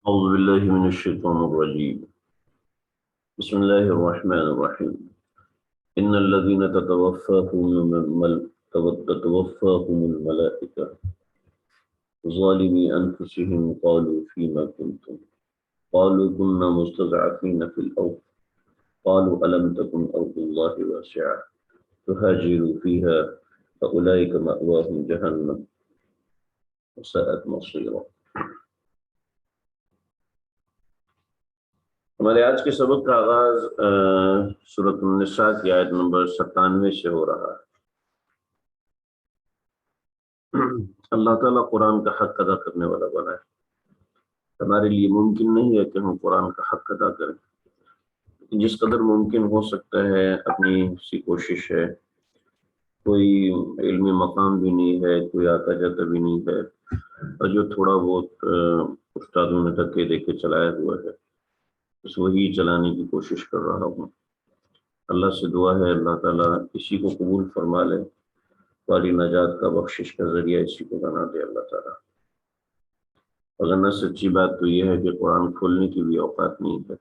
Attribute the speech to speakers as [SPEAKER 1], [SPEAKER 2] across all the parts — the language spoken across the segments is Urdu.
[SPEAKER 1] أعوذ بالله من الشيطان الرجيم. بسم الله الرحمن الرحيم. إن الذين تتوفاهم الملائكة ظالمي أنفسهم قالوا فيما كنتم قالوا كنا مستضعفين في الأرض قالوا ألم تكن أرض الله واسعة تهاجروا فيها فأولئك مأواهم جهنم وساءت مصيرا. ہمارے آج کے سبق کا آغاز سورۃ النساء کی آیت نمبر 97 سے ہو رہا ہے۔ اللہ تعالیٰ قرآن کا حق ادا کرنے والا بنا ہے۔ ہمارے لیے ممکن نہیں ہے کہ ہم قرآن کا حق ادا کریں، جس قدر ممکن ہو سکتا ہے اپنی سی کوشش ہے۔ کوئی علمی مقام بھی نہیں ہے، کوئی آتا جاتا بھی نہیں ہے، اور جو تھوڑا بہت استادوں نے دھکے دے کے چلایا ہوا ہے بس وہی چلانے کی کوشش کر رہا ہوں۔ اللہ سے دعا ہے اللہ تعالیٰ اسی کو قبول فرما لے، ہماری نجات کا بخشش کا ذریعہ اسی کو بنا دے اللہ تعالیٰ۔ اگر نہ سچی بات تو یہ ہے کہ قرآن کھولنے کی بھی اوقات نہیں ہے۔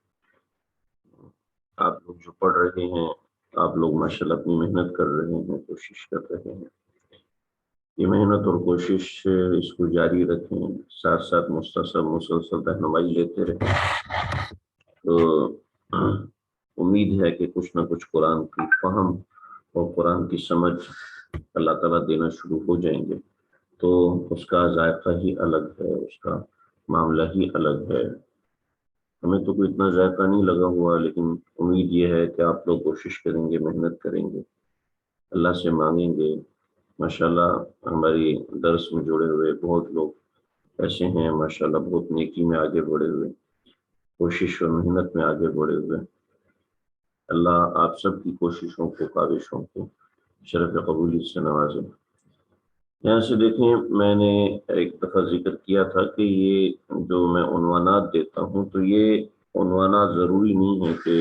[SPEAKER 1] آپ لوگ جو پڑھ رہے ہیں، آپ لوگ ماشاءاللہ اپنی محنت کر رہے ہیں، کوشش کر رہے ہیں، یہ محنت اور کوشش اس کو جاری رکھیں، ساتھ ساتھ مسلسل رہنمائی لیتے رہیں، تو امید ہے کہ کچھ نہ کچھ قرآن کی فہم اور قرآن کی سمجھ اللہ تعالیٰ دینا شروع ہو جائیں گے، تو اس کا ذائقہ ہی الگ ہے، اس کا معاملہ ہی الگ ہے۔ ہمیں تو کوئی اتنا ذائقہ نہیں لگا ہوا، لیکن امید یہ ہے کہ آپ لوگ کوشش کریں گے، محنت کریں گے، اللہ سے مانگیں گے۔ ماشاءاللہ ہماری درس میں جڑے ہوئے بہت لوگ ایسے ہیں، ماشاءاللہ بہت نیکی میں آگے بڑھے ہوئے، کوشش اور محنت میں آگے بڑھے ہوئے۔ اللہ آپ سب کی کوششوں کو، کاوشوں کو شرف قبولیت سے نوازے۔ یہاں سے دیکھیں، میں نے ایک دفعہ ذکر کیا تھا کہ یہ جو میں عنوانات دیتا ہوں تو یہ عنوانات ضروری نہیں ہے کہ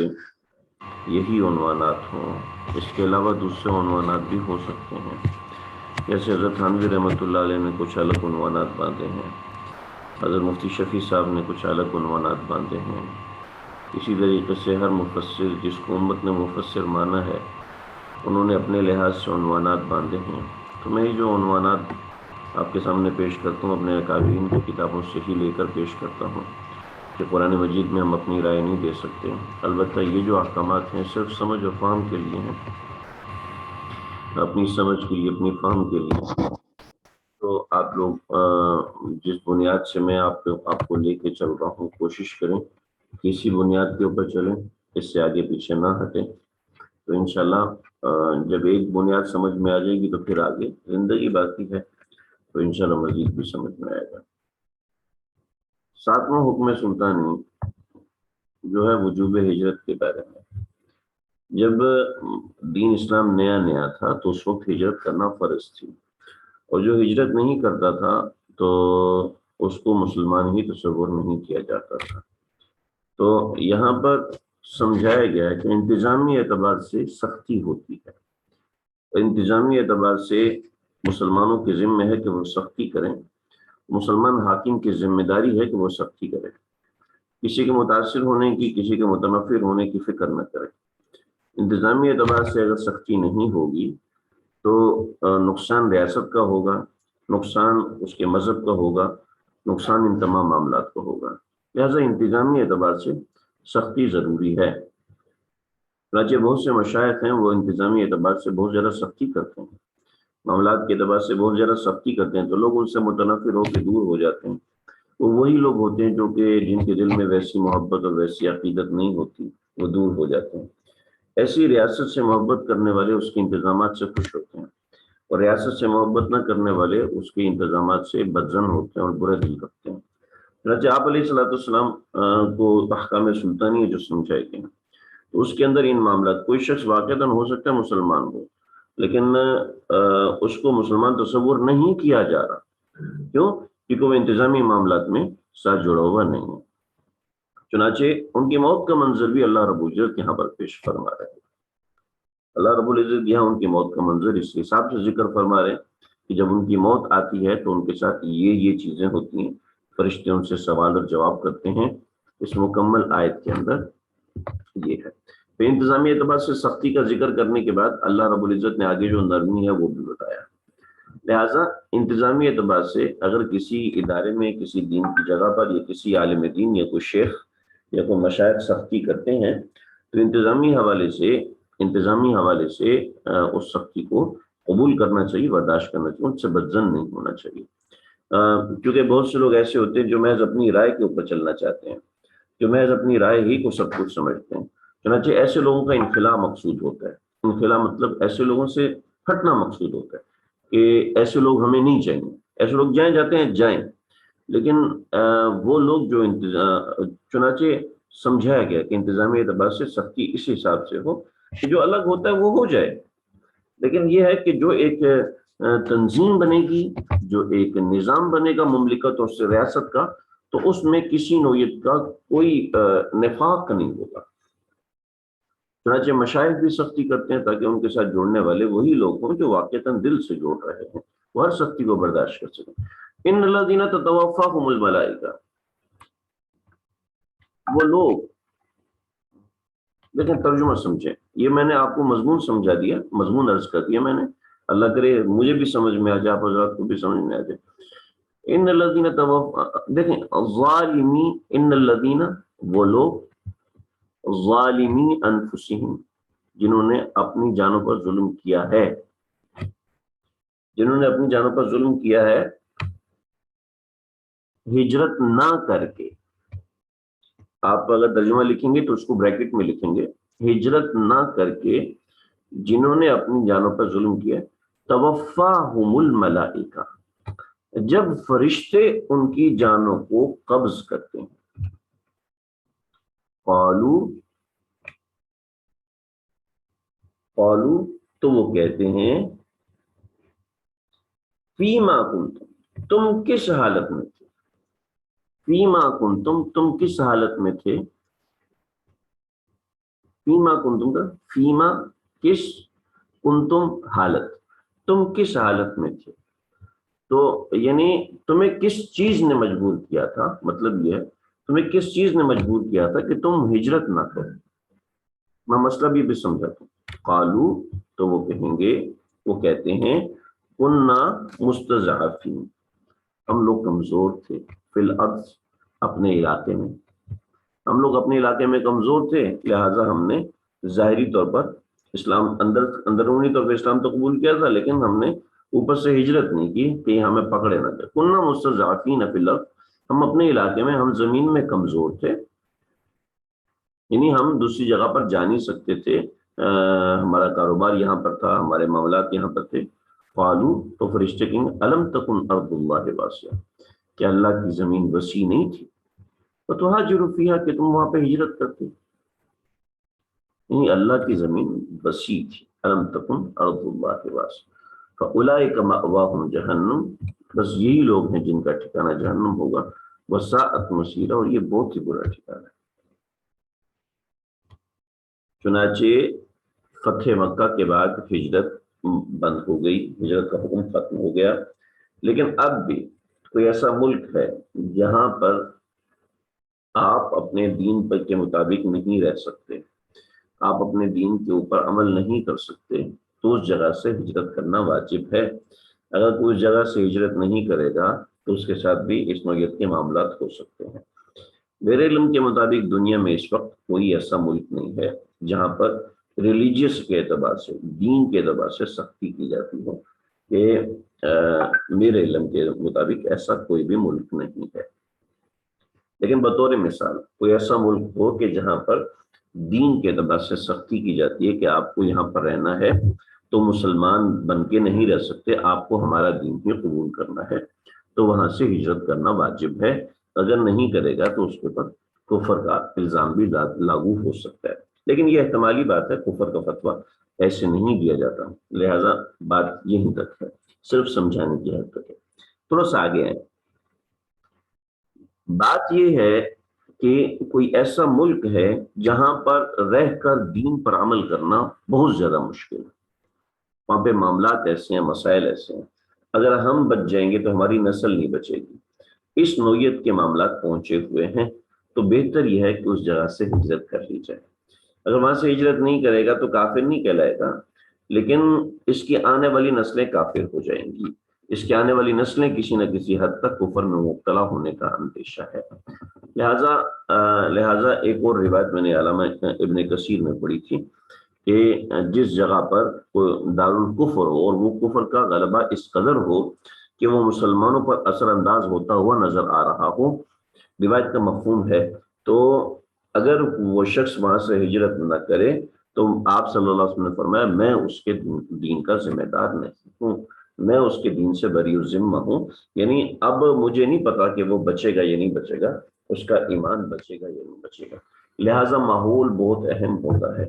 [SPEAKER 1] یہی عنوانات ہوں، اس کے علاوہ دوسرے عنوانات بھی ہو سکتے ہیں۔ جیسے حضرت تھانوی رحمۃ اللہ علیہ نے کچھ الگ عنوانات باندھے ہیں، حضرت مفتی شفیع صاحب نے کچھ الگ عنوانات باندھے ہیں، اسی طریقے سے ہر مفسر جس کو امت نے مفسر مانا ہے انہوں نے اپنے لحاظ سے عنوانات باندھے ہیں۔ تو میں یہ جو عنوانات آپ کے سامنے پیش کرتا ہوں اپنے اکابرین کی کتابوں سے ہی لے کر پیش کرتا ہوں، کہ قرآن مجید میں ہم اپنی رائے نہیں دے سکتے۔ البتہ یہ جو احکامات ہیں صرف سمجھ و فہم کے لیے ہیں، اپنی سمجھ کے لیے، اپنی فہم کے لیے۔ تو آپ لوگ جس بنیاد سے میں آپ کو لے کے چل رہا ہوں، کوشش کریں کہ اسی بنیاد کے اوپر چلیں، اس سے آگے پیچھے نہ ہٹیں، تو انشاءاللہ جب ایک بنیاد سمجھ میں آ جائے گی تو پھر آگے زندگی باقی ہے، تو انشاءاللہ مزید بھی سمجھ میں آئے گا۔ 7واں حکم سلطانی جو ہے وجوب ہجرت کے بارے میں۔ جب دین اسلام نیا نیا تھا تو اس وقت ہجرت کرنا فرض تھی، اور جو ہجرت نہیں کرتا تھا تو اس کو مسلمان ہی تصور نہیں کیا جاتا تھا۔ تو یہاں پر سمجھایا گیا ہے کہ انتظامی اعتبار سے سختی ہوتی ہے، انتظامی اعتبار سے مسلمانوں کے ذمہ ہے کہ وہ سختی کریں، مسلمان حاکم کی ذمہ داری ہے کہ وہ سختی کرے، کسی کے متاثر ہونے کی، کسی کے متنفر ہونے کی فکر نہ کرے۔ انتظامی اعتبار سے اگر سختی نہیں ہوگی تو نقصان ریاست کا ہوگا، نقصان اس کے مذہب کا ہوگا، نقصان ان تمام معاملات کا ہوگا۔ لہذا انتظامی اعتبار سے سختی ضروری ہے۔ چنانچہ بہت سے مشائخ ہیں وہ انتظامی اعتبار سے بہت زیادہ سختی کرتے ہیں، معاملات کے اعتبار سے بہت زیادہ سختی کرتے ہیں، تو لوگ ان سے متنفر ہو کے دور ہو جاتے ہیں۔ وہ وہی لوگ ہوتے ہیں جو کہ جن کے دل میں ویسی محبت اور ویسی عقیدت نہیں ہوتی، وہ دور ہو جاتے ہیں۔ ایسی ریاست سے محبت کرنے والے اس کے انتظامات سے خوش ہوتے ہیں، اور ریاست سے محبت نہ کرنے والے اس کے انتظامات سے بدظن ہوتے ہیں اور برے دل رکھتے ہیں۔ چنانچہ آپ علیہ الصلوۃ والسلام کو احکام سلطانیہ جو سمجھائے گئے تو اس کے اندر ان معاملات، کوئی شخص واقعتاً ہو سکتا ہے مسلمان ہو لیکن اس کو مسلمان تصور نہیں کیا جا رہا، کیوں؟ کیونکہ وہ انتظامی معاملات میں ساتھ جڑا ہوا نہیں ہے۔ چنانچہ ان کی موت کا منظر بھی اللہ رب العزت یہاں پر پیش فرما رہے ہیں۔ اللہ رب العزت یہاں ان کی موت کا منظر اس حساب سے ذکر فرما رہے ہیں کہ جب ان کی موت آتی ہے تو ان کے ساتھ یہ چیزیں ہوتی ہیں۔ فرشتے ان سے سوال اور جواب کرتے ہیں. اس مکمل آیت کے اندر یہ ہے. پھر انتظامی اعتبار سے سختی کا ذکر کرنے کے بعد اللہ رب العزت نے آگے جو نرمی ہے وہ بھی بتایا. لہٰذا انتظامی اعتبار سے اگر کسی ادارے میں کسی دین کی جگہ پر یا کسی عالم دین یا کوئی شیخ یا کوئی مشائخ سختی کرتے ہیں تو انتظامی حوالے سے اس سختی کو قبول کرنا چاہیے، برداشت کرنا چاہیے، ان سے بدظن نہیں ہونا چاہیے. کیونکہ بہت سے لوگ ایسے ہوتے ہیں جو محض اپنی رائے کے اوپر چلنا چاہتے ہیں، جو محض اپنی رائے ہی کو سب کچھ سمجھتے ہیں. چنانچہ ایسے لوگوں کا انخلاء مقصود ہوتا ہے. انخلاء مطلب ایسے لوگوں سے ہٹنا مقصود ہوتا ہے کہ ایسے لوگ ہمیں نہیں چاہیے. ایسے لوگ جائیں جاتے ہیں جائیں، لیکن وہ لوگ جو چنانچہ سمجھایا گیا کہ انتظامی اعتبار سے سختی اس حساب سے ہو کہ جو الگ ہوتا ہے وہ ہو جائے. لیکن یہ ہے کہ جو ایک تنظیم بنے گی، جو ایک نظام بنے گا مملکت اور ریاست کا، تو اس میں کسی نوعیت کا کوئی نفاق نہیں ہوگا. چنانچہ مشائخ بھی سختی کرتے ہیں تاکہ ان کے ساتھ جوڑنے والے وہی لوگ ہوں جو واقعتاً دل سے جوڑ رہے ہیں، وہ ہر سختی کو برداشت کر سکیں. ان الذین تتوفاہم الملائکہ، وہ لوگ، لیکن ترجمہ سمجھیں. یہ میں نے آپ کو مضمون سمجھا دیا، مضمون عرض کر دیا میں نے. اللہ کرے مجھے بھی سمجھ میں آ جائے، آپ حضرات کو بھی سمجھ میں آ جائے. ان الذین دیکھیں ظالمی، ان الذین وہ لوگ، ظالمی انفسہم جنہوں نے اپنی جانوں پر ظلم کیا ہے، جنہوں نے اپنی جانوں پر ظلم کیا ہے ہجرت نہ کر کے. آپ اگر ترجمہ لکھیں گے تو اس کو بریکٹ میں لکھیں گے، ہجرت نہ کر کے جنہوں نے اپنی جانوں پر ظلم کیا. توفاہم الملائکہ، جب فرشتے ان کی جانوں کو قبض کرتے ہیں. قالو تو وہ کہتے ہیں فیما کنتم، تم کس حالت میں تھے. فیما کنتم، تم کس حالت میں تھے. فیما کنتم کا فیما کس، کنتم حالت، تم کس حالت میں تھے. تو یعنی تمہیں کس چیز نے مجبور کیا تھا، مطلب یہ ہے تمہیں کس چیز نے مجبور کیا تھا کہ تم ہجرت نہ کرو. میں مسئلہ بھی سمجھاتا ہوں. قالو تو وہ کہیں گے، وہ کہتے ہیں کننا مستضعفین، ہم لوگ کمزور تھے، فی الارض اپنے علاقے میں، ہم لوگ اپنے علاقے میں کمزور تھے، لہٰذا ہم نے ظاہری طور پر اسلام اندرونی طور پر اسلام تو قبول کیا تھا، لیکن ہم نے اوپر سے ہجرت نہیں کی کہ ہمیں پکڑے نہ جائے. کننا مستضعفین فی الارض، ہم اپنے علاقے میں، ہم زمین میں کمزور تھے، یعنی ہم دوسری جگہ پر جا نہیں سکتے تھے، ہمارا کاروبار یہاں پر تھا، ہمارے معاملات یہاں پر تھے. قالو تو فرشتے کہیں گے الم تکن ارض اللہ واسعہ، کہ اللہ کی زمین وسیع نہیں تھی. فتہاجروا فیہا، کہ تم وہاں پہ ہجرت کرتے. یعنی اللہ کی زمین وسیع تھی. الم تکن ارض اللہ واسعہ فاولئک مأواہم جہنم، بس یہی لوگ ہیں جن کا ٹھکانہ جہنم ہوگا. وساءت مصیرا، اور یہ بہت ہی برا ٹھکانہ ہے. چنانچہ فتح مکہ کے بعد ہجرت بند ہو گئی، ہجرت کا حکم ختم ہو گیا. لیکن اب بھی کوئی ایسا ملک ہے جہاں پر آپ اپنے دین پر کے مطابق نہیں رہ سکتے، آپ اپنے دین کے اوپر عمل نہیں کر سکتے، تو اس جگہ سے ہجرت کرنا واجب ہے. اگر کوئی اس جگہ سے ہجرت نہیں کرے گا تو اس کے ساتھ بھی اس نوعیت کے معاملات ہو سکتے ہیں. میرے علم کے مطابق دنیا میں اس وقت کوئی ایسا ملک نہیں ہے جہاں پر ریلیجیس کے اعتبار سے، دین کے اعتبار سے سختی کی جاتی ہو، کہ میرے علم کے مطابق ایسا کوئی بھی ملک نہیں ہے. لیکن بطور مثال کوئی ایسا ملک ہو کہ جہاں پر دین کے اعتبار سے سختی کی جاتی ہے کہ آپ کو یہاں پر رہنا ہے تو مسلمان بن کے نہیں رہ سکتے، آپ کو ہمارا دین ہی قبول کرنا ہے، تو وہاں سے ہجرت کرنا واجب ہے. اگر نہیں کرے گا تو اس کے اوپر کفر کا الزام بھی لاگو ہو سکتا ہے. لیکن یہ احتمالی بات ہے، کفر کا فتویٰ ایسے نہیں دیا جاتا، لہذا بات یہیں تک ہے، صرف سمجھانے کی حد تک ہے. تھوڑا سا آگے آئے. بات یہ ہے کہ کوئی ایسا ملک ہے جہاں پر رہ کر دین پر عمل کرنا بہت زیادہ مشکل ہے. وہاں پہ معاملات ایسے ہیں، مسائل ایسے ہیں، اگر ہم بچ جائیں گے تو ہماری نسل نہیں بچے گی. اس نوعیت کے معاملات پہنچے ہوئے ہیں تو بہتر یہ ہے کہ اس جگہ سے ہجرت کر لی جائے. اگر وہاں سے ہجرت نہیں کرے گا تو کافر نہیں کہلائے گا، لیکن اس کی آنے والی نسلیں کافر ہو جائیں گی، اس کی آنے والی نسلیں کسی نہ کسی حد تک کفر میں مبتلا ہونے کا اندیشہ ہے. لہٰذا ایک اور روایت میں نے علامہ ابن کثیر میں پڑھی تھی کہ جس جگہ پر دارالکفر ہو اور وہ کفر کا غلبہ اس قدر ہو کہ وہ مسلمانوں پر اثر انداز ہوتا ہوا نظر آ رہا ہو، روایت کا مفہوم ہے، تو اگر وہ شخص وہاں سے ہجرت نہ کرے تو آپ صلی اللہ علیہ وسلم نے فرمایا میں اس کے دین کا ذمہ دار نہیں ہوں، میں اس کے دین سے بری الذمہ ہوں. یعنی اب مجھے نہیں پتا کہ وہ بچے گا یا نہیں بچے گا، اس کا ایمان بچے گا یا نہیں بچے گا. لہٰذا ماحول بہت اہم ہوتا ہے،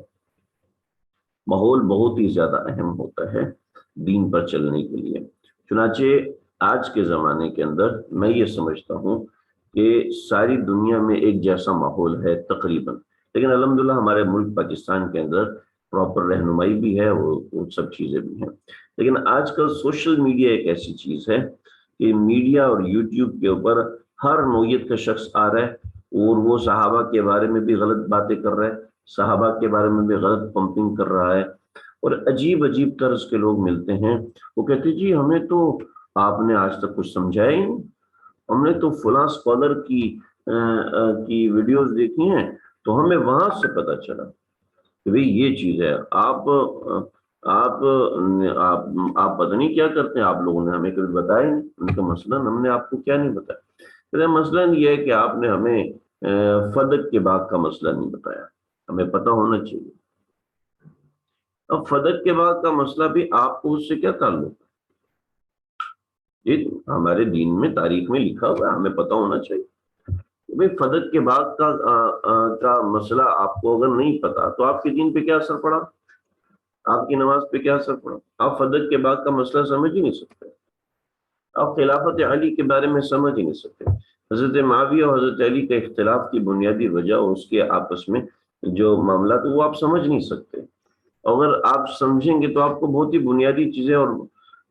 [SPEAKER 1] ماحول بہت ہی زیادہ اہم ہوتا ہے دین پر چلنے کے لیے. چنانچہ آج کے زمانے کے اندر میں یہ سمجھتا ہوں کہ ساری دنیا میں ایک جیسا ماحول ہے تقریباً، لیکن الحمدللہ ہمارے ملک پاکستان کے اندر پراپر رہنمائی بھی ہے، وہ سب چیزیں بھی ہیں. لیکن آج کل سوشل میڈیا ایک ایسی چیز ہے کہ میڈیا اور یوٹیوب کے اوپر ہر نوعیت کا شخص آ رہا ہے اور وہ صحابہ کے بارے میں بھی غلط باتیں کر رہا ہے، صحابہ کے بارے میں بھی غلط پمپنگ کر رہا ہے، اور عجیب عجیب طرز کے لوگ ملتے ہیں. وہ کہتے جی ہمیں تو آپ نے آج تک کچھ سمجھایا ہی نہیں، ہم نے تو فلاں اسکالر کی ویڈیوز دیکھی ہیں تو ہمیں وہاں سے پتا چلا کہ بھئی یہ چیز ہے. آپ پتہ نہیں کیا کرتے ہیں، آپ لوگوں نے ہمیں کبھی بتایا نہیں. ان کا مثلاً ہم نے آپ کو کیا نہیں بتایا؟ مثلاً یہ ہے کہ آپ نے ہمیں فدق کے باغ کا مسئلہ نہیں بتایا، ہمیں پتہ ہونا چاہیے. اب فدق کے باغ کا مسئلہ بھی آپ کو اس سے کیا تعلق ہے؟ یہ ہمارے دین میں تاریخ میں لکھا ہوا ہے، ہمیں پتہ ہونا چاہیے. بھئی فدق کے باغ کا مسئلہ آپ کو اگر نہیں پتا تو آپ کے دین پہ کیا اثر پڑا، آپ کی نماز پہ کیا اثر پڑا؟ آپ فدق کے باغ کا مسئلہ سمجھ ہی نہیں سکتے، آپ خلافت علی کے بارے میں سمجھ ہی نہیں سکتے. حضرت معاویہ اور حضرت علی کا اختلاف کی بنیادی وجہ اور اس کے آپس میں جو معاملات وہ آپ سمجھ نہیں سکتے. اگر آپ سمجھیں گے تو آپ کو بہت ہی بنیادی چیزیں، اور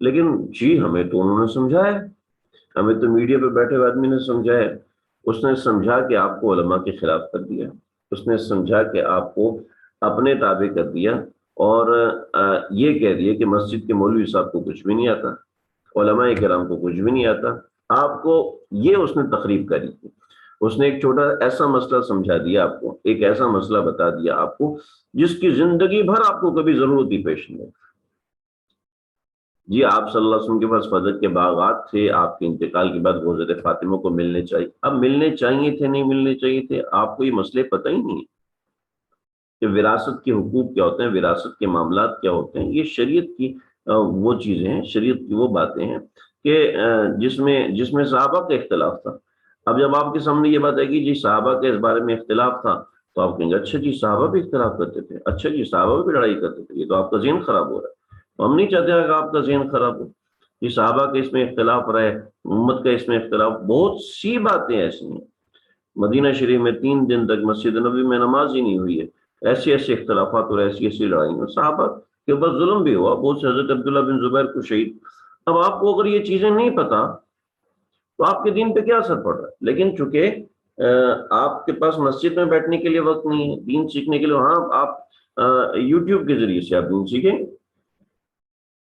[SPEAKER 1] لیکن جی ہمیں تو انہوں نے سمجھایا، ہمیں تو میڈیا پہ بیٹھے ہوئے آدمی نے سمجھایا. اس نے سمجھا کہ آپ کو علماء کے خلاف کر دیا، اس نے سمجھا کہ آپ کو اپنے تابع کر دیا، اور یہ کہہ دیا کہ مسجد کے مولوی صاحب کو کچھ بھی نہیں آتا، علماء کرام کو کچھ بھی نہیں آتا. آپ کو یہ اس نے تقریب کری تھی، اس نے ایک چھوٹا ایسا مسئلہ سمجھا دیا آپ کو، ایک ایسا مسئلہ بتا دیا آپ کو جس کی زندگی بھر آپ کو کبھی ضرورت ہی پیش نہیں. جی آپ صلی اللہ علیہ وسلم کے پاس فدق کے باغات تھے، آپ کے انتقال کے بعد حضرت فاطمہ کو ملنے چاہیے. اب ملنے چاہیے تھے نہیں ملنے چاہیے تھے، آپ کو یہ مسئلے پتہ ہی نہیں کہ وراثت کے حقوق کیا ہوتے ہیں، وراثت کے معاملات کیا ہوتے ہیں. یہ شریعت کی وہ چیزیں ہیں، شریعت کی وہ باتیں ہیں کہ جس میں صحابہ کا اختلاف تھا. اب جب آپ کے سامنے یہ بات آئے گی جی صحابہ کے اس بارے میں اختلاف تھا، تو آپ کہیں گے اچھا جی صحابہ بھی اختلاف کرتے تھے، اچھا جی صحابہ بھی لڑائی کرتے تھے، یہ تو آپ کا ذہن خراب ہو رہا ہے. ہم نہیں چاہتے کہ آپ کا ذہن خراب ہو. یہ صحابہ کا اس میں اختلاف رہے، امت کا اس میں اختلاف، بہت سی باتیں ایسی ہیں. مدینہ شریف میں 3 دن تک مسجد نبوی میں نماز ہی نہیں ہوئی ہے، ایسے ایسے اختلافات اور ایسی ایسی لڑائیاں. صحابہ کے اوپر ظلم بھی ہوا، بہت سے حضرت عبداللہ بن زبیر کو شہید. اب آپ کو اگر یہ چیزیں نہیں پتا تو آپ کے دین پہ کیا اثر پڑ رہا ہے؟ لیکن چونکہ آپ کے پاس مسجد میں بیٹھنے کے لیے وقت نہیں ہے دین سیکھنے کے لیے، ہاں آپ یوٹیوب کے ذریعے سے آپ دین سیکھیں،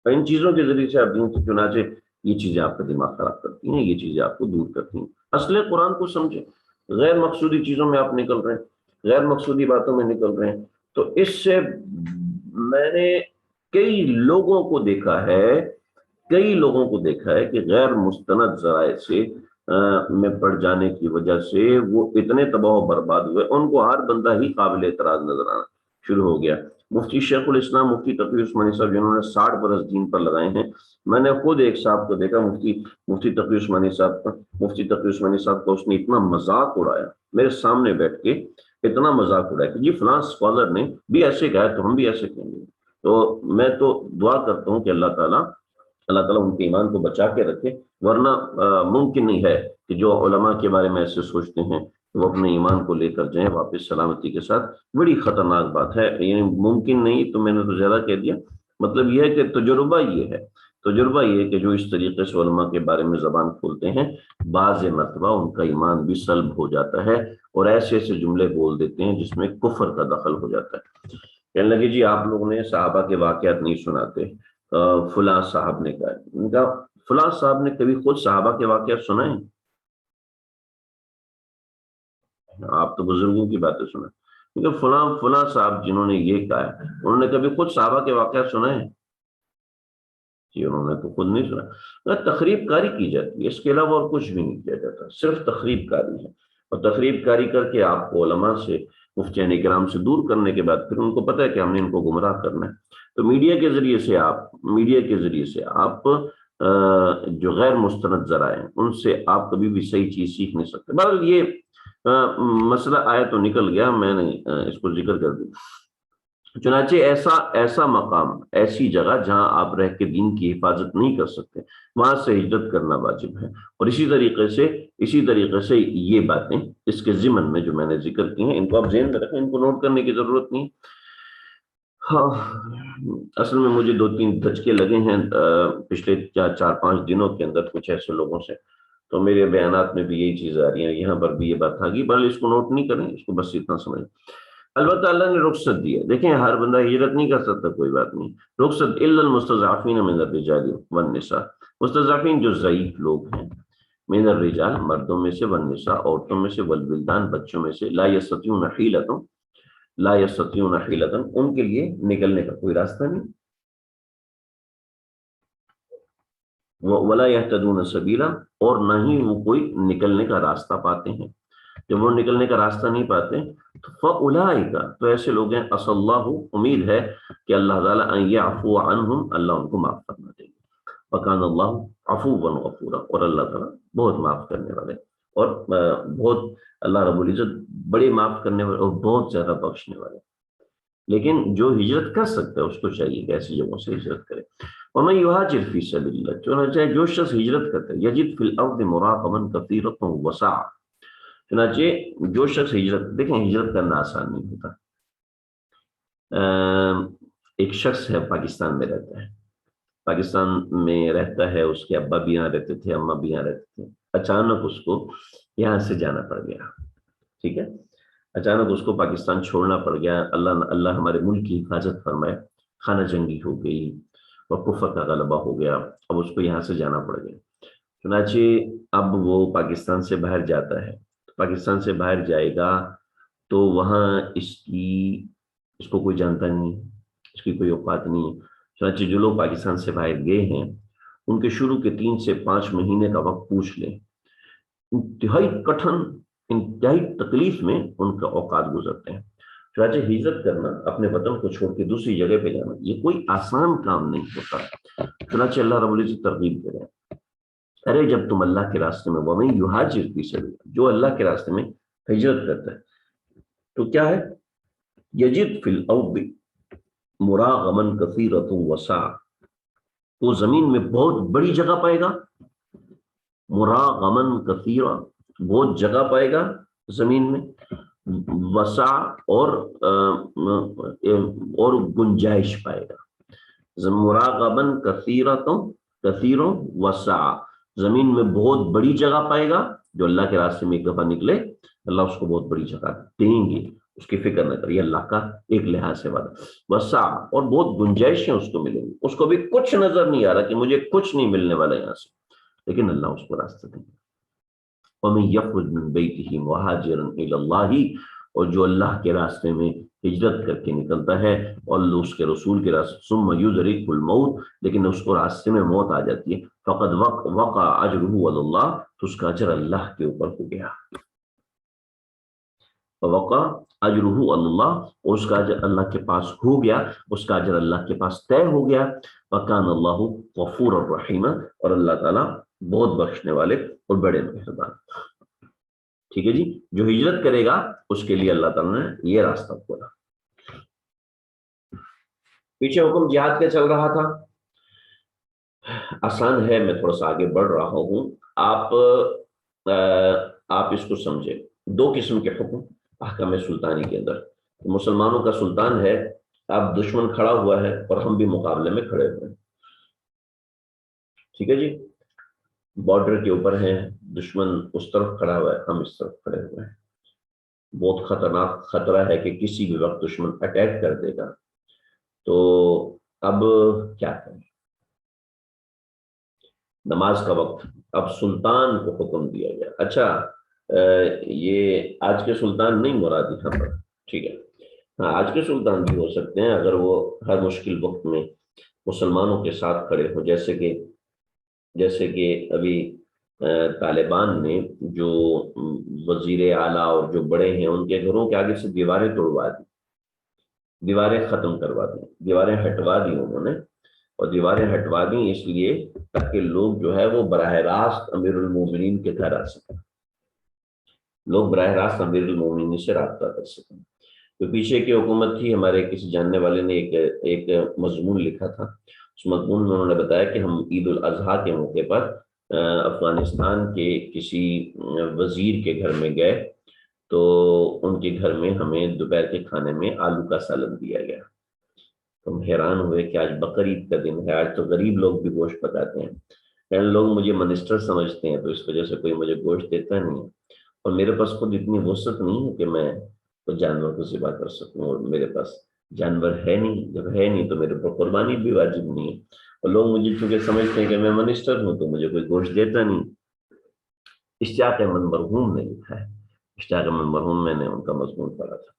[SPEAKER 1] ان چیزوں کے ذریعے سے آپ دین سے. چنانچہ یہ چیزیں آپ کا دماغ خراب کرتی ہیں، یہ چیزیں آپ کو دور کرتی ہیں. اصل قرآن کو سمجھیں، غیر مقصودی چیزوں میں آپ نکل رہے ہیں، غیر مقصودی باتوں میں نکل رہے ہیں. تو اس سے میں نے کئی لوگوں کو دیکھا ہے کہ غیر مستند ذرائع سے میں پڑ جانے کی وجہ سے وہ اتنے تباہ و برباد ہوئے، ان کو ہر بندہ ہی قابل اعتراض نظر آنا شروع ہو گیا. مفتی شیخ الاسلام مفتی تقی عثمانی صاحب جنہوں نے 60 برس دین پر لگائے ہیں، میں نے خود ایک صاحب کو دیکھا مفتی تقی عثمانی صاحب کو اس نے اتنا مذاق اڑایا میرے سامنے بیٹھ کے، اتنا مذاق اڑایا کہ جی فلاں اسکالر نے بھی ایسے کہا تو ہم بھی ایسے کہیں گے. تو میں تو دعا کرتا ہوں کہ اللہ تعالیٰ ان کے ایمان کو بچا کے رکھے، ورنہ ممکن نہیں ہے کہ جو علماء کے بارے میں ایسے سوچتے ہیں وہ اپنے ایمان کو لے کر جائیں واپس سلامتی کے ساتھ. بڑی خطرناک بات ہے، یعنی ممکن نہیں تو میں نے تو زیادہ کہہ دیا. مطلب یہ ہے کہ تجربہ یہ ہے، تجربہ یہ کہ جو اس طریقے سے علماء کے بارے میں زبان کھولتے ہیں بعض مرتبہ ان کا ایمان بھی سلب ہو جاتا ہے اور ایسے ایسے جملے بول دیتے ہیں جس میں کفر کا دخل ہو جاتا ہے. کہنے لگے جی آپ لوگوں نے صحابہ کے واقعات نہیں سناتے، فلاں صاحب نے کہا. ان کا فلاں صاحب نے کبھی خود صحابہ کے واقعات سنائے؟ آپ تو بزرگوں کی باتیں سنیں، کیونکہ فلاں فلاں صاحب جنہوں نے یہ کہا ہے انہوں نے کبھی خود صحابہ کے واقعات سنائے؟ جی انہوں نے تو خود نہیں سنا. تقریب کاری کی جاتی ہے، اس کے علاوہ اور کچھ بھی نہیں کیا جاتا، صرف تقریب کاری ہے. اور تقریب کاری کر کے آپ کو علماء سے، مفتیان کرام سے دور کرنے کے بعد پھر ان کو پتہ ہے کہ ہم نے ان کو گمراہ کرنا ہے، تو میڈیا کے ذریعے سے آپ جو غیر مستند ذرائع ہیں ان سے آپ کبھی بھی صحیح چیز سیکھ نہیں سکتے. بہرحال یہ مسئلہ آیا تو نکل گیا، میں نے اس کو ذکر کر دی. چنانچہ ایسا مقام، ایسی جگہ جہاں آپ رہ کے دین کی حفاظت نہیں کر سکتے، وہاں سے ہجرت کرنا واجب ہے. اور اسی طریقے سے یہ باتیں اس کے ضمن میں جو میں نے ذکر کی ہیں ان کو آپ ذہن میں رکھیں، ان کو نوٹ کرنے کی ضرورت نہیں. ہاں اصل میں مجھے 2-3 دھچکے لگے ہیں پچھلے 4-5 دنوں کے اندر کچھ ایسے لوگوں سے، تو میرے بیانات میں بھی یہی چیز آ رہی ہیں، یہاں پر بھی یہ بات آ گئی. بہرحال اس کو نوٹ نہیں کریں، اس کو بس اتنا سمجھیں. البتہ اللہ نے رخصت دی ہے، دیکھیں ہر بندہ ہجرت نہیں کر سکتا، کوئی بات نہیں. رخصت الا المستضعفین من الرجال والنساء، مستضعفین جو ضعیف لوگ ہیں، من الرجال مردوں میں سے، والنساء عورتوں میں سے، والولدان بچوں میں سے، لا یستطیعون حیلۃ ان کے لیے نکلنے کا کوئی راستہ نہیں، ولا یہتدون سبیلا اور نہ ہی وہ کوئی نکلنے کا راستہ پاتے ہیں. جب وہ نکلنے کا راستہ نہیں پاتے تو فَأُولَٰئِکَ تو ایسے لوگ ہیں، عَسَى اللَّهُ امید ہے کہ اللہ تعالیٰ ان یعفو عنہم اللہ ان کو معاف فرما دے گا. وَكَانَ اللَّهُ عَفُوًّا غَفُورًا اور اللہ تعالیٰ بہت معاف کرنے والے اور بہت، اللہ رب العزت بڑے معاف کرنے والے اور بہت زیادہ بخشنے والے. لیکن جو ہجرت کر سکتا ہے اس کو چاہیے کہ ایسی جگہوں سے ہجرت کرے. وَمَن يُهَاجِرْ فِي سَبِيلِ اللَّهِ چنانچہ جو شخص ہجرت کرتا ہے، يَجِدْ فِي الْأَرْضِ مُرَاغَمًا كَثِيرًا وَسَعًا، چنانچہ جو شخص ہجرت، دیکھیں ہجرت کرنا آسان نہیں ہوتا. ایک شخص ہے پاکستان میں رہتا ہے، پاکستان میں رہتا ہے، اس کے ابا بھی یہاں رہتے تھے، اماں بھی یہاں رہتے تھے. اچانک اس کو یہاں سے جانا پڑ گیا، ٹھیک ہے، اچانک اس کو پاکستان چھوڑنا پڑ گیا. اللہ ہمارے ملک کی حفاظت فرمائے، خانہ جنگی ہو گئی اور کفر کا غلبہ ہو گیا، اب اس کو یہاں سے جانا پڑ گیا. چنانچہ اب وہ پاکستان سے باہر جاتا ہے، پاکستان سے باہر جائے گا تو وہاں اس کو کوئی جانتا نہیں، اس کی کوئی اوقات نہیں. چنانچہ جو لوگ پاکستان سے باہر گئے ہیں ان کے شروع کے 3 سے 5 مہینے کا وقت پوچھ لیں، انتہائی کٹھن، انتہائی تکلیف میں ان کا اوقات گزرتے ہیں. چنانچہ ہجرت کرنا، اپنے وطن کو چھوڑ کے دوسری جگہ پہ جانا، یہ کوئی آسان کام نہیں ہوتا. چنانچہ اللہ رب العزت ترغیب دے رہے ہیں، ارے جب تم اللہ کے راستے میں، وَمَن يُهَاجِرْ فِي سَبِيلِ اللَّهِ جو اللہ کے راستے میں ہجرت کرتا ہے تو کیا ہے، یجد فی الارض مراغما کثیرۃ وسعا، وہ زمین میں بہت بڑی جگہ پائے گا. مراغمن کثیرہ بہت جگہ پائے گا زمین میں، وسع اور گنجائش پائے گا. مراغمن کثیروں وسع، زمین میں بہت بڑی جگہ پائے گا. جو اللہ کے راستے میں ایک دفعہ نکلے اللہ اس کو بہت بڑی جگہ دیں گے، اس کی فکر نہ کریے، اللہ کا ایک لحاظ سے وعدہ. وسع اور بہت گنجائشیں اس کو ملیں گی، اس کو بھی کچھ نظر نہیں آ رہا کہ مجھے کچھ نہیں ملنے والا یہاں سے، لیکن اللہ اس کو راستہ دیں گے. وَمَن يَخْرُجْ مِن بَيْتِهِ مُهَاجِرًا إِلَى اللَّهِ اور جو اللہ کے راستے میں ہجرت کر کے نکلتا ہے اور اس کے رسول کے راستے، ثم يدركه الموت لیکن اس کو راستے میں موت آ جاتی ہے، فقد وقع اجره على الله تو اس کا اجر اللہ کے اوپر ہو گیا. فوقع اجره على الله اس کا اجر اللہ کے پاس ہو گیا، اس کا اجر اللہ کے پاس طے ہو گیا. وكان الله غفورا رحيما اور اللہ تعالیٰ بہت بخشنے والے اور بڑے مہربان. ٹھیک ہے جی، جو ہجرت کرے گا اس کے لیے اللہ تعالیٰ نے یہ راستہ کھولا. پیچھے حکم جہاد کا چل رہا تھا، آسان ہے، میں تھوڑا سا آگے بڑھ رہا ہوں. آپ اس کو سمجھے، 2 قسم کے حکم احکام سلطانی کے اندر. مسلمانوں کا سلطان ہے، اب دشمن کھڑا ہوا ہے اور ہم بھی مقابلے میں کھڑے ہوئے ہیں. ٹھیک ہے جی، بارڈر کے اوپر ہیں، دشمن اس طرف کھڑا ہوا ہے، ہم اس طرف کھڑے ہوئے ہیں، بہت خطرناک خطرہ ہے کہ کسی بھی وقت دشمن اٹیک کر دے گا، تو اب کیا کریں؟ نماز کا وقت، اب سلطان کو حکم دیا گیا. اچھا یہ آج کے سلطان نہیں مراد یہاں پر، ٹھیک ہے، ہاں آج کے سلطان بھی ہو سکتے ہیں اگر وہ ہر مشکل وقت میں مسلمانوں کے ساتھ کھڑے ہو، جیسے کہ ابھی طالبان نے جو وزیر اعلیٰ اور جو بڑے ہیں ان کے گھروں کے آگے سے دیواریں توڑوا دی، دیواریں ختم کروا دی، دیواریں ہٹوا دی انہوں نے، اور دیواریں ہٹوا دیں اس لیے تاکہ لوگ جو ہے وہ براہ راست امیر المومنین کے گھر آ سکیں، لوگ براہ راست امیر المومنین سے رابطہ کر سکیں. تو پیچھے کی حکومت تھی، ہمارے کسی جاننے والے نے ایک مضمون لکھا تھا، اس مضمون میں انہوں نے بتایا کہ ہم عید الاضحیٰ کے موقع پر افغانستان کے کسی وزیر کے گھر میں گئے تو ان کے گھر میں ہمیں دوپہر کے کھانے میں آلو کا سالن دیا گیا. ہم حیران ہوئے کہ آج بقرعید کا دن ہے، آج تو غریب لوگ بھی گوشت پکاتے ہیں، یعنی لوگ مجھے منسٹر سمجھتے ہیں تو اس وجہ سے کوئی مجھے گوشت دیتا نہیں ہے، اور میرے پاس خود اتنی وسعت نہیں ہے کہ میں کوئی جانور کو ذبح کر سکوں، اور میرے پاس جانور ہے نہیں، جب ہے نہیں تو میرے پر قربانی بھی واجب نہیں ہے، اور لوگ مجھے چونکہ سمجھتے ہیں کہ میں منسٹر ہوں تو مجھے کوئی گوشت دیتا نہیں. اشتیاق احمد مرحوم نے لکھا ہے، اشتیاق احمد مرحوم میں نے ان کا مضمون پڑھا تھا.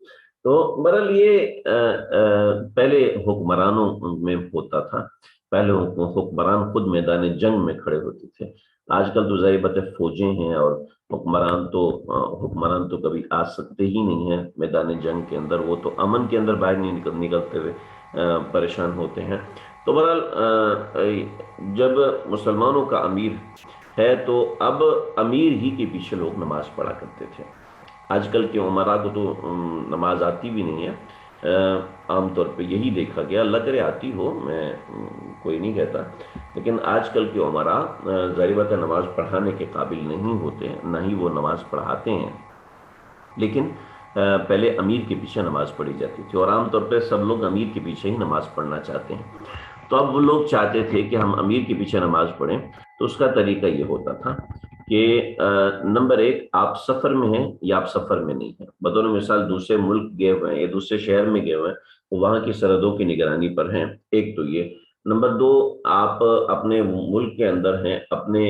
[SPEAKER 1] تو بہرحال یہ پہلے حکمرانوں میں ہوتا تھا، پہلے حکمران خود میدان جنگ میں کھڑے ہوتے تھے. آج کل تو ظاہر بات ہے فوجیں ہیں اور حکمران تو کبھی آ سکتے ہی نہیں ہیں میدان جنگ کے اندر، وہ تو امن کے اندر باہر نہیں نکلتے ہوئے پریشان ہوتے ہیں. تو بہرحال جب مسلمانوں کا امیر ہے تو اب امیر ہی کے پیچھے لوگ نماز پڑھا کرتے تھے. آج کل کے عمرا کو تو نماز آتی بھی نہیں ہے، عام طور پہ یہی دیکھا گیا، اللہ کرے آتی ہو، میں کوئی نہیں کہتا، لیکن آج کل کے عمرا ظاہر بات ہے نماز پڑھانے کے قابل نہیں ہوتے، نہ ہی وہ نماز پڑھاتے ہیں، لیکن پہلے امیر کے پیچھے نماز پڑھی جاتی تھی، اور عام طور پہ سب لوگ امیر کے پیچھے ہی نماز پڑھنا چاہتے ہیں. تو اب وہ لوگ چاہتے تھے کہ ہم امیر کے پیچھے نماز پڑھیں، تو اس کا طریقہ یہ ہوتا تھا کہ نمبر ایک، آپ سفر میں ہیں یا آپ سفر میں نہیں ہیں، بطور مثال دوسرے ملک گئے ہوئے ہیں یا دوسرے شہر میں گئے ہوئے ہیں، وہاں کی سرحدوں کی نگرانی پر ہیں، ایک تو یہ. نمبر دو، آپ اپنے ملک کے اندر ہیں، اپنے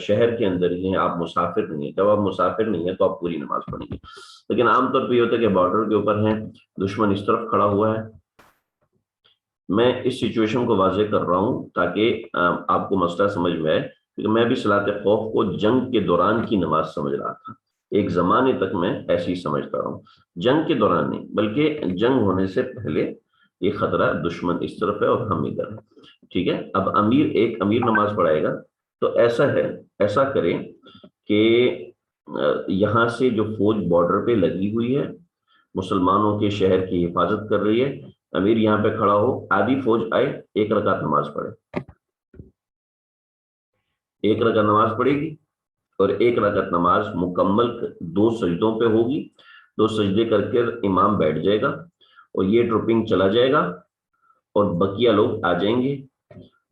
[SPEAKER 1] شہر کے اندر ہی ہیں، آپ مسافر نہیں ہیں. جب آپ مسافر نہیں ہیں تو آپ پوری نماز پڑھیں گے، لیکن عام طور پہ یہ ہوتا ہے کہ بارڈر کے اوپر ہیں، دشمن اس طرف کھڑا ہوا ہے. میں اس سچویشن کو واضح کر رہا ہوں تاکہ آپ کو مسئلہ سمجھ میں آئے، کیونکہ میں بھی صلاۃ خوف کو جنگ کے دوران کی نماز سمجھ رہا تھا، ایک زمانے تک میں ایسے ہی سمجھتا رہا ہوں، جنگ کے دوران نہیں بلکہ جنگ ہونے سے پہلے یہ خطرہ دشمن اس طرف ہے اور ہم ادھر ہیں. ٹھیک ہے، اب ایک امیر نماز پڑھائے گا تو ایسا کریں کہ یہاں سے جو فوج بارڈر پہ لگی ہوئی ہے، مسلمانوں کے شہر کی حفاظت کر رہی ہے، امیر یہاں پہ کھڑا ہو، آدھی فوج آئے، ایک رکعت نماز پڑھے، ایک رکعت نماز پڑھے گی، اور ایک رکعت نماز مکمل 2 سجدوں پہ ہوگی، 2 سجدے کر کے امام بیٹھ جائے گا اور یہ ٹرپنگ چلا جائے گا، اور بقیہ لوگ آ جائیں گے،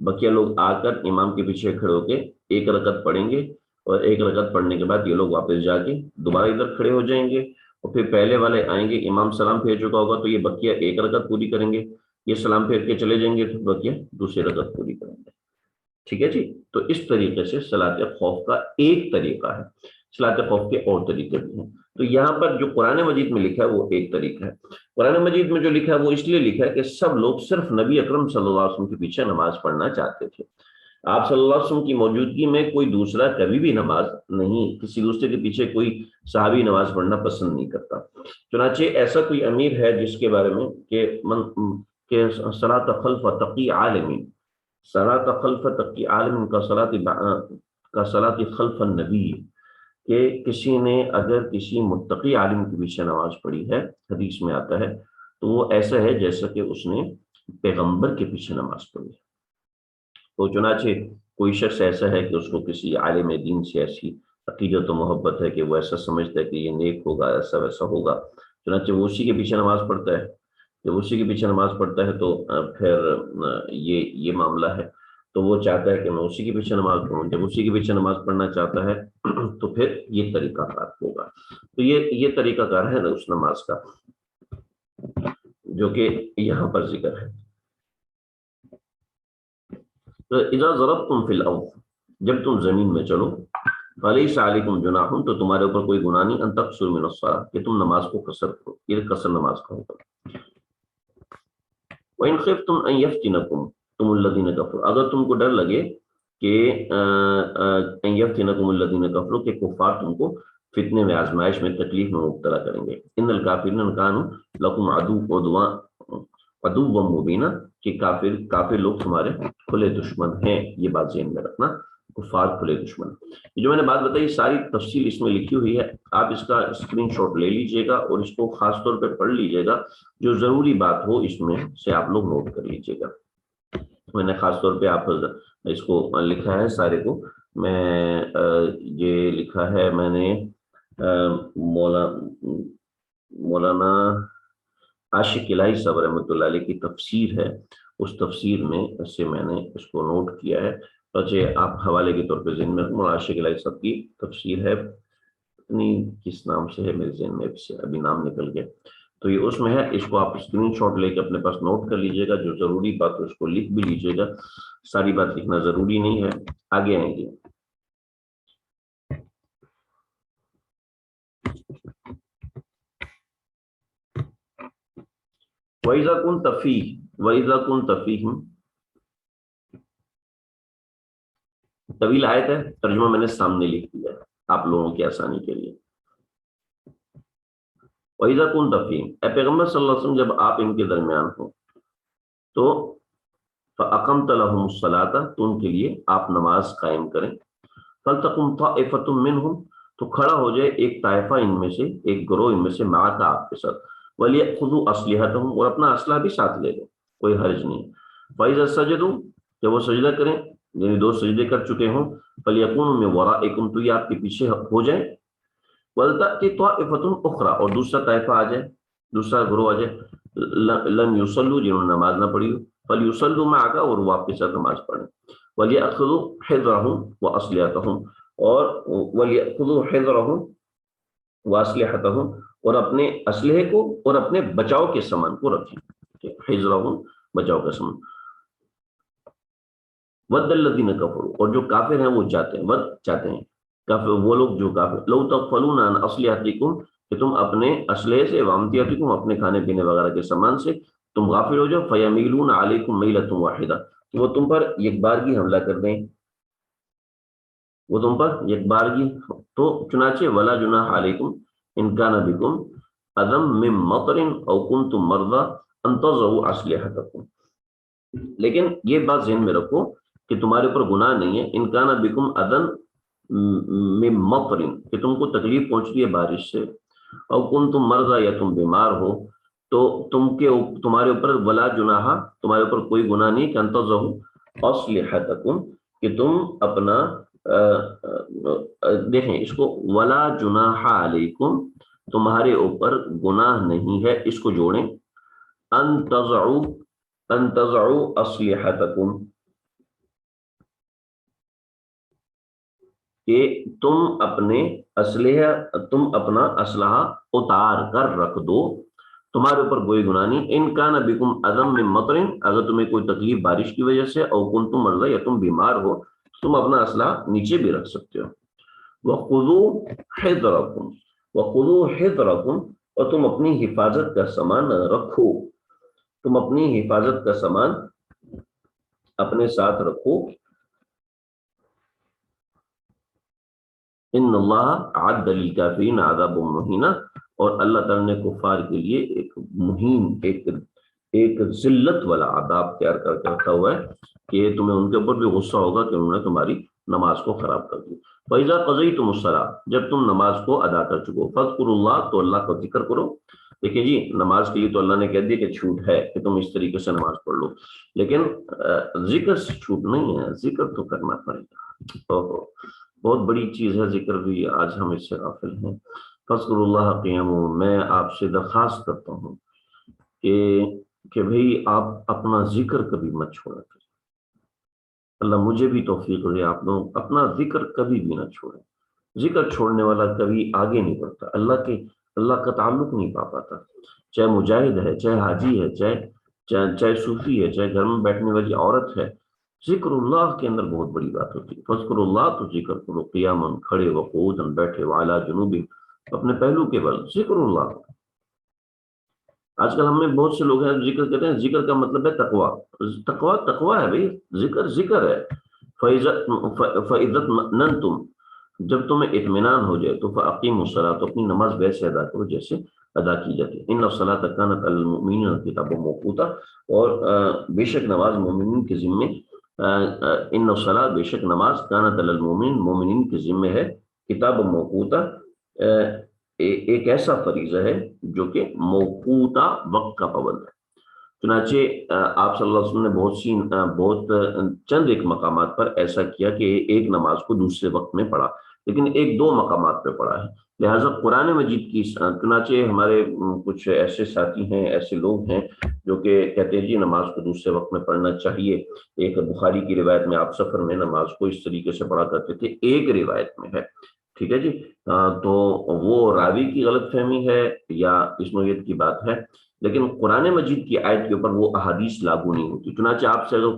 [SPEAKER 1] بقیہ لوگ آ کر امام کے پیچھے کھڑے ہو کے ایک رکعت پڑھیں گے، اور ایک رکعت پڑھنے کے بعد یہ لوگ واپس جا کے دوبارہ ادھر کھڑے ہو جائیں گے، اور پھر پہلے والے آئیں گے، امام سلام پھیر چکا ہوگا تو یہ بقیہ ایک رکعت پوری کریں گے، یہ سلام پھیر کے چلے جائیں گے تو بقیہ دوسری رکعت پوری کریں گے. ٹھیک ہے جی، تو اس طریقے سے صلاۃ خوف کا ایک طریقہ ہے. صلاۃ خوف کے اور طریقے بھی ہیں، تو یہاں پر جو قرآن مجید میں لکھا ہے وہ ایک طریقہ ہے. قرآن مجید میں جو لکھا ہے وہ اس لیے لکھا ہے کہ سب لوگ صرف نبی اکرم صلی اللہ علیہ وسلم کے پیچھے نماز پڑھنا چاہتے تھے. آپ صلی اللہ علیہ وسلم کی موجودگی میں کوئی دوسرا کبھی بھی نماز نہیں، کسی دوسرے کے پیچھے کوئی صحابی نماز پڑھنا پسند نہیں کرتا. چنانچہ ایسا کوئی امیر ہے جس کے بارے میں کہ صلاۃ خلف تقی عالم، صلاۃ خلف تقی عالم کا صلاۃ خلف النبی، کہ کسی نے اگر کسی متقی عالم کے پیچھے نماز پڑھی ہے، حدیث میں آتا ہے، تو وہ ایسا ہے جیسا کہ اس نے پیغمبر کے پیچھے نماز پڑھی. تو چنانچہ کوئی شخص ایسا ہے کہ اس کو کسی عالم دین سے ایسی عقیدت و محبت ہے کہ وہ ایسا سمجھتا ہے کہ یہ نیک ہوگا، ایسا ویسا ہوگا، چنانچہ وہ اسی کے پیچھے نماز پڑھتا ہے. جب اسی کے پیچھے نماز پڑھتا ہے تو پھر یہ معاملہ ہے. تو وہ چاہتا ہے کہ میں اسی کے پیچھے نماز پڑھوں. جب اسی کے پیچھے نماز پڑھنا چاہتا ہے تو پھر یہ طریقہ کار ہوگا. تو یہ طریقہ کار ہے نا اس نماز کا جو کہ یہاں پر ذکر ہے. اذا ضربتم فی الارض، جب تم زمین میں چلو، فلیس علیکم جناح، تو تمہارے اوپر کوئی گناہ نہیں، ان تقصروا من الصلاۃ، کہ تم نماز کو قصر کرو. یہ قصر نماز کا ہوگا. وَإِنْ خِفْتُمْ أَنْ يَفْتِنَكُمْ الَّذِينَ كَفَرُوا، اگر تم کو ڈر لگے کہ أَنْ يَفْتِنَكُمُ الَّذِينَ كَفَرُوا، کہ کفار تم کو فتنے میں، آزمائش میں، تکلیف میں مبتلا کریں گے. ان الکافرین کانوا لکم عدوا مبینا، کہ کافر لوگ تمہارے کھلے دشمن ہیں. یہ بات ذہن میں رکھنا، کفار کھلے دشمن. جو میں نے بات بتائی ساری تفصیل اس میں لکھی ہوئی ہے، آپ اس کا اسکرین شاٹ لے لیجئے گا اور اس کو خاص طور پہ پڑھ لیجئے گا. جو ضروری بات ہو اس میں سے آپ لوگ نوٹ کر لیجئے گا. میں نے خاص طور پہ آپ اس کو لکھا ہے سارے کو. میں یہ لکھا ہے میں نے مولانا عاشق الہی صاحب رحمۃ اللہ علیہ کی تفسیر ہے، اس تفسیر میں سے میں نے اس کو نوٹ کیا ہے. آپ حوالے کے طور پہ ذہن میں مولانا عاشق الہی صاحب کی تفسیر ہے، کس نام سے ہے میرے ذہن میں ابھی نام نکل گیا. تو یہ اس میں ہے، اس کو آپ اسکرین شاٹ لے کے اپنے پاس نوٹ کر لیجئے گا. جو ضروری بات ہے اس کو لکھ بھی لیجئے گا. ساری بات لکھنا ضروری نہیں ہے، آگے آئیں گے. وَإِذَا كُنْتَ فِيهِمْ، طویل آیت ہے، ترجمہ میں نے سامنے لکھ دیا ہے آپ لوگوں کی آسانی کے لیے. وَإِذَا كُنْتَ فِيهِمْ، اے پیغمبر صلی اللہ علیہ وسلم جب آپ ان کے درمیان ہوں تو فَأَقَمْتَ لَهُمُ الصَّلَاةَ، تو ان کے لیے آپ نماز قائم کریں. فَلْتَقُمْ طَائِفَةٌ مِّنْهُمْ، تو کھڑا ہو جائے ایک طائفہ ان میں سے، ایک گروہ ان میں سے، مَعَكَ آپ کے ساتھ. وَلْيَأْخُذُوا أَسْلِحَتَهُمْ، اور اپنا اسلحہ بھی ساتھ لے لیں، کوئی حرج نہیں. فَإِذَا سَجَدُوا، جب وہ سجدہ کریں، یعنی 2 سجدے کر چکے ہوں، فَلْيَكُونُوا مِن وَرَائِكُمْ، تو یہ آپ کے پیچھے ہو جائیں. وَلْتَأْتِ طَائِفَةٌ أُخْرَىٰ، اور دوسرا طائفہ آ جائے، دوسرا گروہ آ جائے، لَمْ يُصَلُّوا، جنہوں نے نماز نہ پڑھی ہو، فَلْيُصَلُّوا مَعَكَ، اور وہ آپ کے ساتھ نماز پڑھیں. وَلْيَأْخُذُوا حِذْرَهُمْ وَأَسْلِحَتَهُمْ، اور وَلْيَأْخُذُوا حِذْرَهُمْ وَأَسْلِحَتَهُمْ، اور اپنے اسلحے کو اور اپنے بچاؤ کے سامان کو رکھیں. حِذْرَهُمْ، بچاؤ کا سامان. وَدَّ الَّذِينَ كَفَرُوا، اور جو کافر ہیں وہ چاہتے ہیں، چاہتے ہیں کافر، وہ لوگ جو کافر، لَوْ تَغْفَلُونَ عَنْ أَسْلِحَتِكُمْ، کہ تم اپنے اسلحے سے، وَأَمْتِعَتِكُمْ، اپنے کھانے پینے وغیرہ کے سامان سے تم غافل ہو جاؤ. فَيَمِيلُونَ عَلَيْكُمْ مَيْلَةٌ وَاحِدَةٌ، کہ وہ تم پر ایک بارگی حملہ کر دیں، وہ تم پر ایک بارگی. تو چنانچہ وَلَا جُنَاحَ عَلَيْكُمْ إِنْ كَانَ بِكُمْ أَذًى مِّن مَطَرٍ أَوْ كُنْتُمْ مَرْضَىٰ أَن تَضَعُوا أَسْلِحَتَكُمْ، لیکن یہ بات ذہن میں رکھو کہ تمہارے اوپر گناہ نہیں ہے. ان کان بکم اذن من مطر، کہ تم کو تکلیف پہنچتی ہے بارش سے، او کنتم مرضى، یا تم بیمار ہو، تو تمہارے اوپر ولا جناح، تمہارے اوپر کوئی گناہ نہیں کہ انتظروا اسلحتکم، کہ تم اپنا دیکھیں اس کو، ولا جناح علیکم، تمہارے اوپر گناہ نہیں ہے، اس کو جوڑیں، ان تضعوا اسلحتکم، کہ تم اپنا اسلحہ اتار کر رکھ دو، تمہارے اوپر کوئی گناہ نہیں. ان کان بکم اذى من مطر، اگر تمہیں کوئی تکلیف بارش کی وجہ سے، او کنتم مرضى، یا تم بیمار ہو، تم اپنا اسلحہ نیچے بھی رکھ سکتے ہو. وخذوا حذرکم، وخذوا حذرکم، اور تم اپنی حفاظت کا سامان رکھو، تم اپنی حفاظت کا سامان اپنے ساتھ رکھو. ان اللہ اعد للکافرین عذابا مہینا، اور اللہ تعالیٰ نے کفار کے لیے ایک مہین، ایک ذلت والا عذاب تیار کر کے رکھا ہوا ہے کہ تمہیں ان کے اوپر بھی غصہ ہوگا کہ انہوں نے تمہاری نماز کو خراب کر دی. فَإِذَا قَضَيْتُمُ الصَّلَاةَ، جب تم نماز کو ادا کر چکو، فَاذْكُرُوا اللَّهَ، تو اللہ کا ذکر کرو. دیکھیں جی، نماز کے لیے تو اللہ نے کہہ دیا کہ چھوٹ ہے کہ تم اس طریقے سے نماز پڑھ لو، لیکن ذکر سے چھوٹ نہیں ہے، ذکر تو کرنا پڑے گا. بہت بڑی چیز ہے ذکر بھی، آج ہم اس سے غافل ہیں. فَاذْكُرُوا اللَّهَ قِيَامًا، میں آپ سے درخواست کرتا ہوں کہ بھئی آپ اپنا ذکر کبھی مت چھوڑا کریں. اللہ مجھے بھی توفیق دے، آپ لوگ اپنا ذکر کبھی بھی نہ چھوڑیں۔ ذکر چھوڑنے والا کبھی آگے نہیں بڑھتا، اللہ کا تعلق نہیں پا پاتا، چاہے مجاہد ہے، چاہے حاجی ہے، چاہے صوفی ہے، چاہے گھر میں بیٹھنے والی عورت ہے، ذکر اللہ کے اندر بہت بڑی بات ہوتی ہے۔ فذکر اللہ، تو ذکر کرو، قیامن، کھڑے، وقعودن، بیٹھے، وعلی جنوبن، اپنے پہلو کے بل، ذکر اللہ۔ آج کل ہم میں بہت سے لوگ ہیں ذکر کہتے ہیں، ذکر کا مطلب ہے تقویٰ۔ تقویٰ ہے بھائی، ذکر ہے۔ فَإِذَا اطْمَأْنَنْتُمْ، جب تمہیں اطمینان ہو جائے تو فَأَقِیمُوا الصَّلَاةَ، تو اپنی نماز ویسے ادا کرو جیسے ادا کی جاتی ہے۔ إِنَّ الصَّلَاةَ كَانَتْ عَلَى الْمُؤْمِنِينَ كِتَابًا مَوْقُوتًا، اور بے شک نماز مومنین کے ذمے، ان الصلاۃ، بے شک نماز، كانت علی المؤمنین، مومنین کے ذمے ہے، کتاب موقوتا، ایک ایسا فریضہ ہے جو کہ موقوتا، وقت کا پابند ہے۔ چنانچہ آپ صلی اللہ علیہ وسلم نے بہت چند ایک مقامات پر ایسا کیا کہ ایک نماز کو دوسرے وقت میں پڑھا، لیکن ایک دو مقامات پہ پڑھا ہے۔ لہٰذا قرآن مجید کی، چنانچہ ہمارے کچھ ایسے ساتھی ہیں، ایسے لوگ ہیں جو کہ کہتے ہیں جی نماز کو دوسرے وقت میں پڑھنا چاہیے۔ ایک بخاری کی روایت میں آپ سفر میں نماز کو اس طریقے سے پڑھا کرتے تھے، ایک روایت میں ہے، ٹھیک ہے جی۔ تو وہ راوی کی غلط فہمی ہے یا اس نوعیت کی بات ہے، لیکن قرآن مجید کی آیت کے اوپر وہ احادیث لاگو نہیں ہوتی۔ چنانچہ آپ سے اگر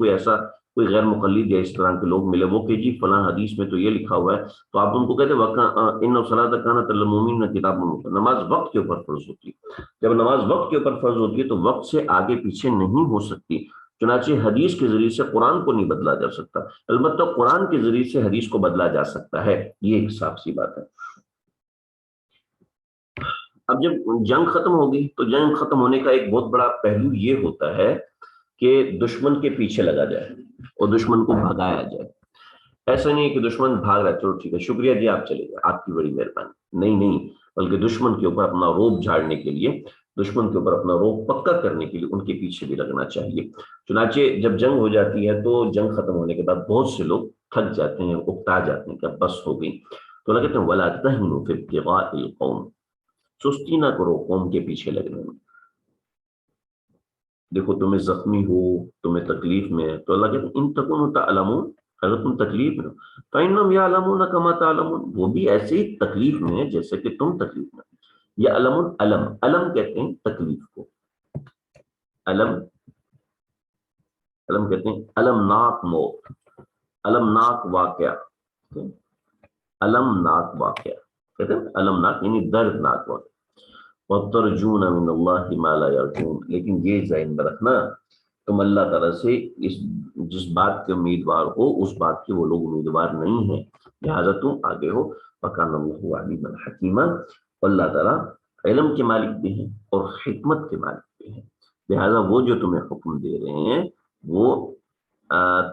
[SPEAKER 1] کوئی غیر مقلد یا اس طرح کے لوگ ملے، وہ کہ جی فلاں حدیث میں تو یہ لکھا ہوا ہے، تو آپ ان کو کہتے ہیں ان الصلاۃ کانت علی المؤمنین کتابا موقوتا، نماز وقت کے اوپر فرض ہوتی ہے۔ جب نماز وقت کے اوپر فرض ہوتی ہے تو وقت سے آگے پیچھے نہیں ہو سکتی۔ چنانچہ حدیث کے ذریعے سے قرآن کو نہیں بدلا جا سکتا، البتہ قرآن کے ذریعے سے حدیث کو بدلا جا سکتا ہے، یہ ایک صاف سی بات ہے۔ اب جب جنگ ختم ہوگی تو جنگ ختم ہونے کا ایک بہت بڑا پہلو یہ ہوتا ہے کہ دشمن کے پیچھے لگا جائے اور دشمن کو بھگایا جائے۔ ایسا نہیں ہے کہ دشمن بھاگ رہا ہے، چلو ٹھیک ہے شکریہ جی آپ چلے گئے، آپ کی بڑی مہربانی، نہیں، بلکہ دشمن کے اوپر اپنا روب جھاڑنے کے لیے، دشمن کے اوپر اپنا روب پکا کرنے کے لیے ان کے پیچھے بھی لگنا چاہیے۔ چنانچہ جب جنگ ہو جاتی ہے تو جنگ ختم ہونے کے بعد بہت سے لوگ تھک جاتے ہیں، اکتا جاتے ہیں کہ بس ہو گئی، تو اللہ کہتے ہیں وَلَا تَهِنُوا فِي ابْتِغَاءِ الْقَوْمِ، سستی نہ کرو قوم کے پیچھے لگنے میں۔ دیکھو تمہیں زخمی ہو، تمہیں تکلیف میں ہے، تو اللہ کہتے ہیں ان تکونوا تعلمون، اگر تم تکلیف میں ہو فإنهم يعلمون كما تعلمون، وہ بھی ایسے ہی تکلیف میں ہے جیسے کہ تم تکلیف میں۔ یا علم کہتے ہیں تکلیف کو، علم کہتے ہیں المناک موت، المناک واقعہ، المناک واقعہ کہتے ہیں، المناک یعنی دردناک واقعہ۔ وَتَرْجُونَ مِنَ اللَّهِ مَا لَا يَرْجُونَ، لیکن یہ ذہن میں رکھنا تم اللہ تعالیٰ سے جس بات کے امیدوار ہو اس بات کے وہ لوگ امیدوار نہیں ہیں، لہٰذا تم آگے ہو۔ وَكَانَ اللَّهُ عَلِيمًا حَكِيمًا، اللہ تعالیٰ علم کے مالک بھی ہیں اور حکمت کے مالک بھی ہیں، لہٰذا وہ جو تمہیں حکم دے رہے ہیں وہ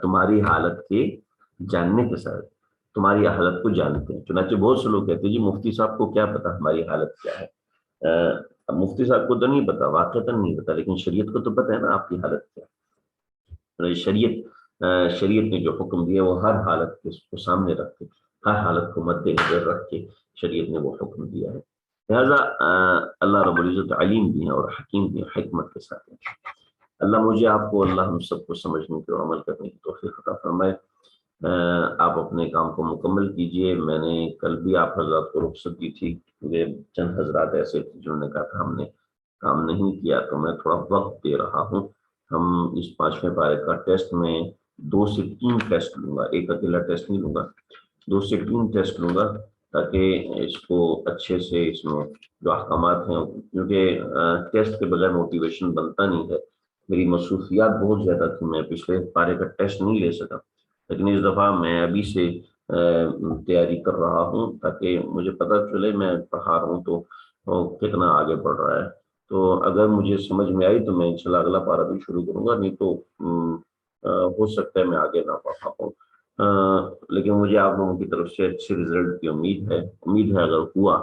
[SPEAKER 1] تمہاری حالت کے جاننے کے ساتھ تمہاری حالت کو جانتے ہیں۔ چنانچہ بہت سے لوگ کہتے ہیں جی مفتی صاحب کو کیا پتا ہماری حالت کیا ہے۔ اب مفتی صاحب کو تو نہیں پتا، واقعتاً نہیں پتا، لیکن شریعت کو تو پتا ہے نا آپ کی حالت کیا ہے۔ شریعت نے جو حکم دیا وہ ہر حالت کو سامنے رکھ کے، ہر حالت کو مد نظر رکھ کے شریعت نے وہ حکم دیا ہے۔ لہٰذا اللہ رب العزت علیم بھی ہیں اور حکیم بھی ہیں، حکمت کے ساتھ ہیں۔ اللہ مجھے آپ کو، اللہ ہم سب کو سمجھنے کی اور عمل کرنے کی توفیق عطا فرمائے۔ آپ اپنے کام کو مکمل کیجئے۔ میں نے کل بھی آپ حضرات کو رخصت دی تھی، کیونکہ چند حضرات ایسے تھے جنہوں نے کہا تھا ہم نے کام نہیں کیا، تو میں تھوڑا وقت دے رہا ہوں۔ ہم اس 5ویں پارے کا ٹیسٹ میں 2 سے 3 ٹیسٹ لوں گا، ایک اکیلا ٹیسٹ نہیں لوں گا، 2 سے 3 ٹیسٹ لوں گا تاکہ اس کو اچھے سے، اس میں جو احکامات ہیں، کیونکہ ٹیسٹ کے بغیر موٹیویشن بنتا نہیں ہے۔ میری مصروفیات بہت زیادہ تھی، میں پچھلے پارے کا ٹیسٹ نہیں لے سکا، لیکن اس دفعہ میں ابھی سے تیاری کر رہا ہوں تاکہ مجھے پتہ چلے میں پڑھا رہا ہوں تو کتنا آگے بڑھ رہا ہے۔ تو اگر مجھے سمجھ میں آئی تو میں انشاءاللہ اگلا پارہ بھی شروع کروں گا، نہیں تو ہو سکتا ہے میں آگے نہ پڑھا پاؤں، لیکن مجھے آپ لوگوں کی طرف سے اچھے رزلٹ کی امید ہے اگر ہوا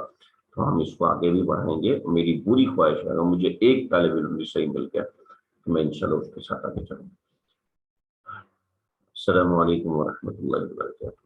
[SPEAKER 1] تو ہم اس کو آگے بھی بڑھائیں گے۔ میری پوری خواہش ہے اگر مجھے ایک طالب علم بھی صحیح مل گیا تو میں انشاءاللہ اس کے ساتھ آگے چلوں گا۔ السلام علیکم ورحمۃ اللہ وبرکاتہ۔